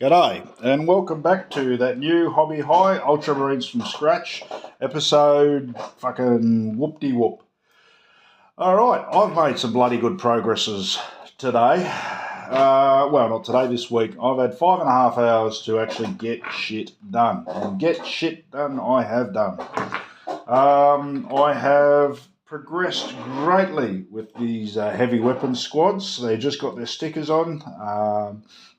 G'day, and welcome back to that new Hobby High Ultramarines from Scratch episode fucking whoop-de-whoop. Alright, I've made some bloody good progresses today. Well, not today, this week. I've had 5.5 hours to actually get shit done. And get shit done I have done. I have progressed greatly with these heavy weapons squads. They just got their stickers on,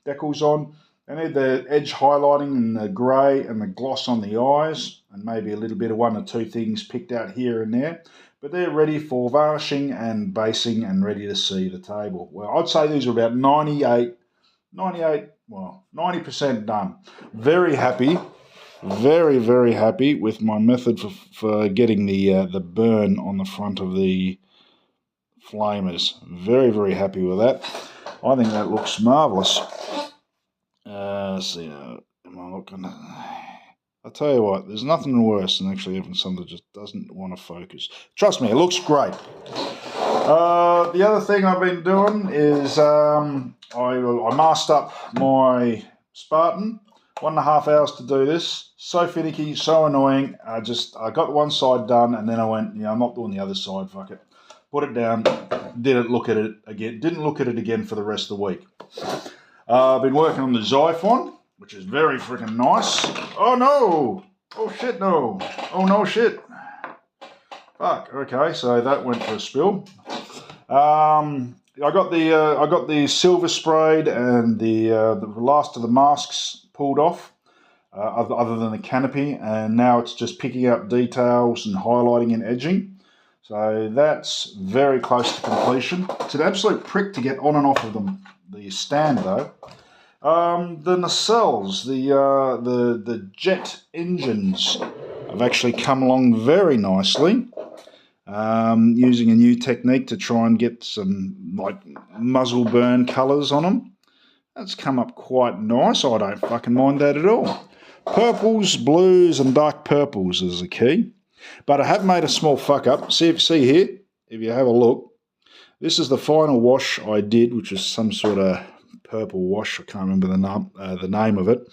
decals on. They need the edge highlighting and the grey and the gloss on the eyes, and maybe a little bit of one or two things picked out here and there. But they're ready for varnishing and basing and ready to see the table. Well, I'd say these are about 90% done. Very happy. Very, very happy with my method for getting the burn on the front of the flamers. Very, very happy with that. I think that looks marvellous. See, am I looking at... I'll tell you what, there's nothing worse than actually having something that just doesn't want to focus. Trust me, it looks great. The other thing I've been doing is I masked up my Spartan. 1.5 hours to do this. So finicky, so annoying. I got one side done, and then I went, I'm not doing the other side, fuck it. Put it down, didn't look at it again for the rest of the week. I've been working on the Xiphon, which is very freaking nice. Oh no! Oh shit, no! Oh no shit! Fuck. Okay, so that went for a spill. I got the silver sprayed and the last of the masks pulled off, other than the canopy, and now it's just picking up details and highlighting and edging. So that's very close to completion. It's an absolute prick to get on and off of them. The stand though. The nacelles, the jet engines have actually come along very nicely. Using a new technique to try and get some like muzzle burn colours on them. That's come up quite nice. I don't fucking mind that at all. Purples, blues and dark purples is the key. But I have made a small fuck up. See here, if you have a look. This is the final wash I did, which is some sort of purple wash. I can't remember the name of it.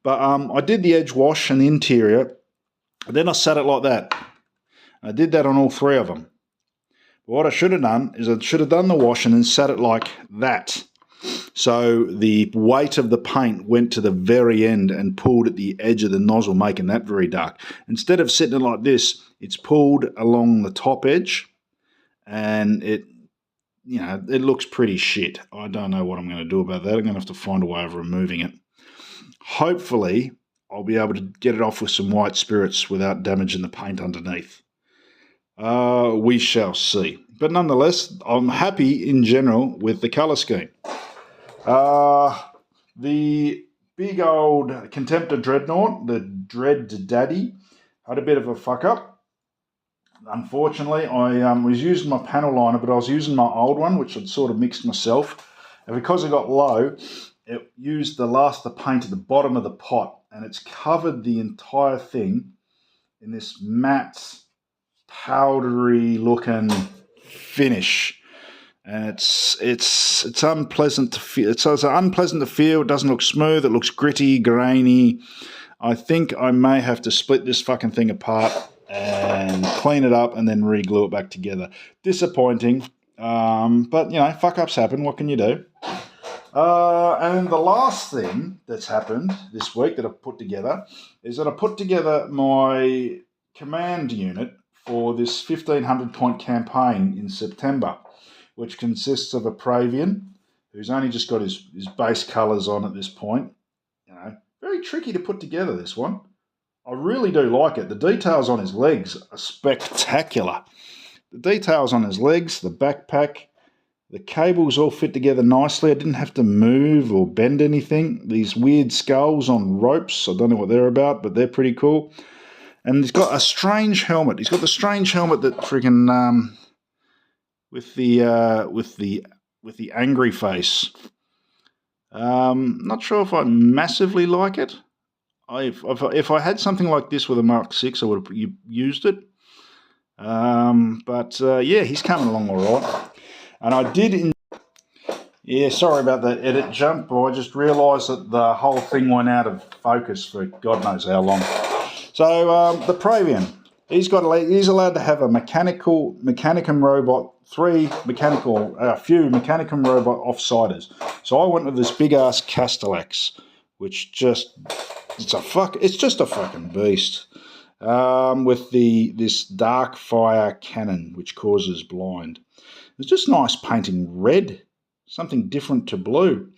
But I did the edge wash and the interior. And then I sat it like that. I did that on all three of them. But what I should have done is I should have done the wash and then sat it like that. So the weight of the paint went to the very end and pulled at the edge of the nozzle, making that very dark. Instead of sitting it like this, it's pulled along the top edge, and it looks pretty shit. I don't know what I'm going to do about that. I'm going to have to find a way of removing it. Hopefully, I'll be able to get it off with some white spirits without damaging the paint underneath. We shall see. But nonetheless, I'm happy in general with the colour scheme. The big old Contemptor Dreadnought, the Dread Daddy, had a bit of a fuck up. Unfortunately, I was using my panel liner, but I was using my old one, which I'd sort of mixed myself. And because it got low, it used the last of the paint at the bottom of the pot, and it's covered the entire thing in this matte, powdery looking finish. And it's unpleasant to feel. It's unpleasant to feel. It doesn't look smooth. It looks gritty, grainy. I think I may have to split this fucking thing apart and clean it up and then re-glue it back together. Disappointing, but fuck ups happen. What can you do? And the last thing that's happened this week that I've put together is that I put together my command unit for this 1,500 point campaign in September, which consists of a Preavaen, who's only just got his base colours on at this point. Very tricky to put together, this one. I really do like it. The details on his legs are spectacular. The details on his legs, the backpack, the cables all fit together nicely. I didn't have to move or bend anything. These weird skulls on ropes, I don't know what they're about, but they're pretty cool. And he's got a strange helmet. He's got the strange helmet that freaking with the angry face. Not sure if I massively like it. If I had something like this with a Mark 6, I would have used it. But yeah, he's coming along all right. And I did Yeah, sorry about the edit jump. I just realised that the whole thing went out of focus for God knows how long. So the Preavaen, he's allowed to have a Mechanicum robot, a few Mechanicum robot offsiders. So I went with this big ass Castellax, which it's just a fucking beast. With this dark fire cannon which causes blind. It's just nice painting red, something different to blue.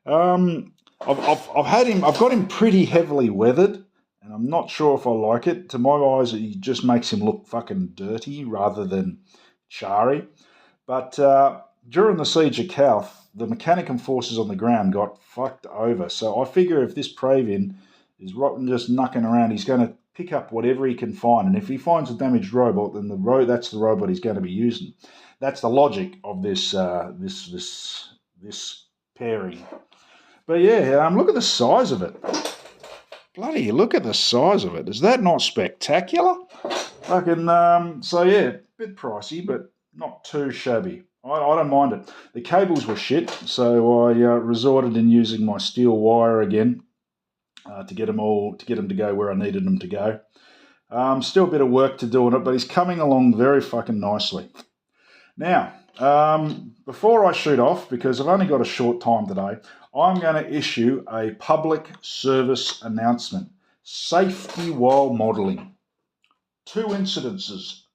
I've got him pretty heavily weathered, and I'm not sure if I like it. To my eyes, it just makes him look fucking dirty rather than charry. But during the siege of Calth, the Mechanicum forces on the ground got fucked over. So I figure if this Preavaen is just knucking around, he's going to pick up whatever he can find. And if he finds a damaged robot, then that's the robot he's going to be using. That's the logic of this pairing. But yeah, look at the size of it. Bloody, look at the size of it. Is that not spectacular? Fucking, so yeah, bit pricey, but not too shabby. I don't mind it. The cables were shit, so I resorted in using my steel wire again to get them to go where I needed them to go. Still a bit of work to do on it, but he's coming along very fucking nicely. Now, before I shoot off, because I've only got a short time today, I'm going to issue a public service announcement. Safety while modelling. Two incidents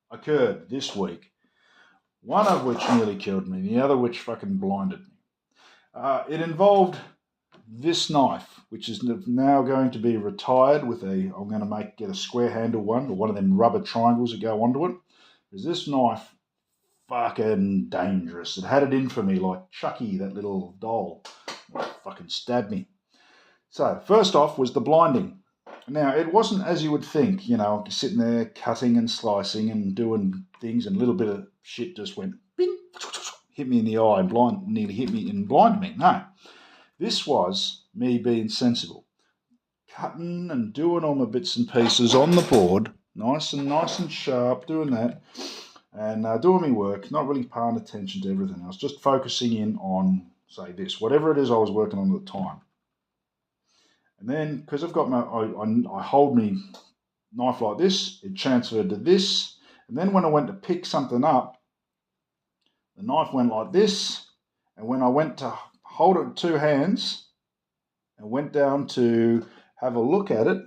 occurred this week. One of which nearly killed me, the other which fucking blinded me. It involved this knife, which is now going to be retired with I'm going to get a square handle one, or one of them rubber triangles that go onto it. Because this knife, fucking dangerous. It had it in for me like Chucky, that little doll. It fucking stabbed me. So, first off was the blinding. Now, it wasn't as you would think, sitting there cutting and slicing and doing things, and a little bit of shit just went, bing, hit me in the eye and nearly hit me and blinded me. No. This was me being sensible. Cutting and doing all my bits and pieces on the board, nice and sharp, doing that, and doing my work, not really paying attention to everything else, just focusing in on, say, this, whatever it is I was working on at the time. And then, because I've got I hold my knife like this, it transferred to this, and then when I went to pick something up, the knife went like this, and when I went to hold it with two hands and went down to have a look at it,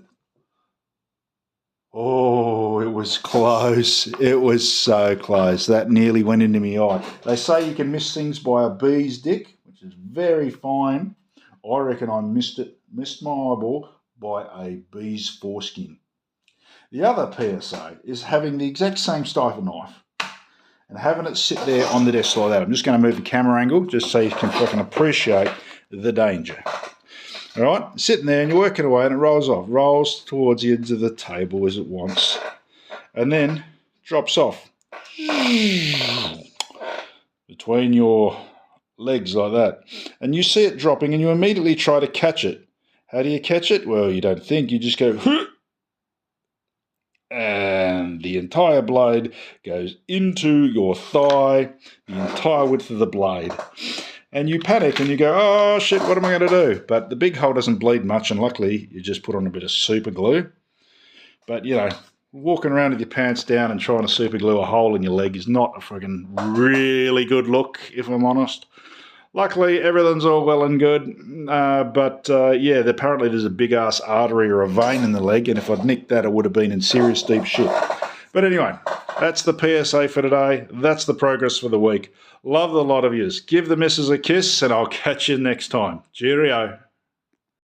oh, it was close. It was so close. That nearly went into my eye. They say you can miss things by a bee's dick, which is very fine. I reckon I missed my eyeball by a bee's foreskin. The other PSA is having the exact same Xiphon knife and having it sit there on the desk like that. I'm just going to move the camera angle just so you can fucking appreciate the danger. All right, sitting there and you're working away and it rolls towards the edge of the table as it wants, and then drops off between your legs like that. And you see it dropping and you immediately try to catch it. How do you catch it? Well, you don't think, you just go, and the entire blade goes into your thigh, the entire width of the blade. And you panic and you go, oh shit, what am I going to do? But the big hole doesn't bleed much, and luckily you just put on a bit of super glue. But, walking around with your pants down and trying to super glue a hole in your leg is not a friggin' really good look, if I'm honest. Luckily, everything's all well and good, but apparently there's a big-ass artery or a vein in the leg, and if I'd nicked that, it would have been in serious deep shit. But anyway, that's the PSA for today. That's the progress for the week. Love the lot of yous. Give the missus a kiss, and I'll catch you next time. Cheerio.